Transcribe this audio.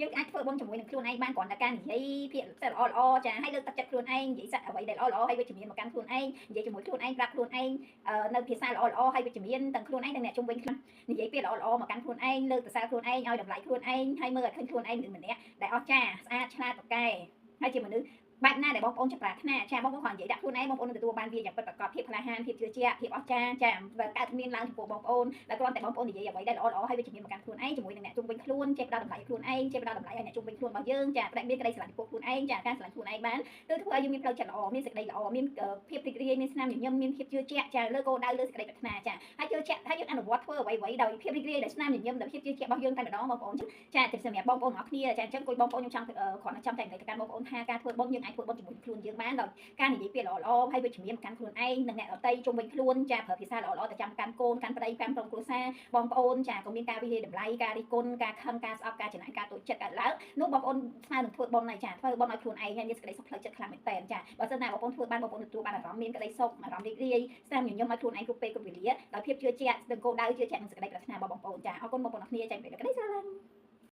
យើងអាចធ្វើបុណ្យជាមួយនឹងខ្លួនឯងបានគ្រាន់តែការនិយាយពាក្យល្អល្អចាឲ្យលើកទឹកចិត្តខ្លួនឯងនិយាយសាក់អ្វីដែលល្អល្អឲ្យវិជ្ជមានមកកាន់ខ្លួនឯងនិយាយជាមួយខ្លួនឯងប្រាប់ខ្លួនឯងនៅភាសាល្អល្អឲ្យវិជ្ជមានទាំងខ្លួនឯងទាំងអ្នកជុំវិញខ្លួននិយាយពាក្យល្អល្អមកកាន់ខ្លួនឯងលើកសរសើរខ្លួនឯងឲ្យតម្លៃខ្លួនឯងហើយមើលឲ្យឃើញខ្លួនឯងម្នាក់ដែលអស្ចារ្យស្អាតឆ្លាតប្រកែហើយជាមនុស្សបែបណាដែលបងប្អូនចាប់ប្រាថ្នាចាបងប្អូនគ្រាន់និយាយដាក់ខ្លួនឯងបងប្អូននឹងទទួលបានវាយ៉ាងពិតប្រាកដភាពក្លាហានភាពជឿជាក់ភាពអស្ចារ្យចាកើតមានឡើងចំពោះបងប្អូនដែលគ្រាន់តែបងប្អូននិយាយអ្វីដែលល្អល្អឲ្យវិជ្ជមានមកកាន់ខ្លួនឯងជាមួយនឹងអ្នកជុំវិញខ្លួនចេះផ្ដល់តម្លៃខ្លួនឯងចេះផ្ដល់តម្លៃឲ្យអ្នកជុំវិញខ្លួនរបស់យើងចាផ្នែកមានក្តីស្រឡាញ់ចំពោះខ្លួនឯងចាការស្រឡាញ់ខ្លួនឯងបានគឺធ្វើឲ្យយើងមានផ្លូវចិត្តល្អមានសេចក្តីល្អមានភាពរីករាយមានស្នាមញញឹមមានភាពជឿជាក់ចាលើគោលដៅលើសេចក្តីប្រាថ្នាចាហើយជឿជាក់ហើយយើងអនុវត្តធ្វើអ្វីៗដោយភាពរីករាយដោយស្នាមញញឹមដោយភាពជឿជាក់របស់យើងតែម្ដងបងប្អូនចាសម្រាប់បងប្អូនទាំងអស់គ្នាចាអញ្ចឹងគួយបងប្អូនខ្ញុំចង់គ្រាន់តែចង់តែនិយាយទៅកាន់បងប្អូនថាការធ្វើបុណ្យយើងអាចធ្វើបុណ្យជាមួយខ្លួនយើងបានដោយការនិយាយពាក្យល្អៗហើយវិជ្ជមានកាន់ខ្លួនឯងនិងអ្នកដទៃជុំវិញខ្លួនចាប្រើភាសាល្អៗទៅចាំកាន់កូនកាន់ប្តីកាន់ក្រុមគ្រួសារបងប្អូនចាក៏មានការវិរិយតម្លៃការរិះគន់ការខឹងការស្អប់ការចំណាយការតូចចិត្តកើតឡើងនោះបងប្អូនស្មើនឹងធ្វើបុណ្យហើយចាធ្វើបុណ្យឲ្យខ្លួនឯងហើយមានសេចក្តីសុខផ្លូវចិត្តខ្លាំងមែនតើចាបើសិនណាបងប្អូនធ្វើបានបងប្អូនទទួលបានអារម្មណ៍មានក្តីសុខអារម្មណ៍រីករាយស្នាមញញឹមឲ្យខ្លួនឯងគ្រប់ពេលគ្រប់វេលាដោយភាពជឿជាក់នឹងគោលដៅជឿជាក់នឹងសេចក្តីប្រាថ្នារបស់បងប្អូនចាអរគុណបងប្អូនអរគ្នាចាមានក្តីស្រឡាញ់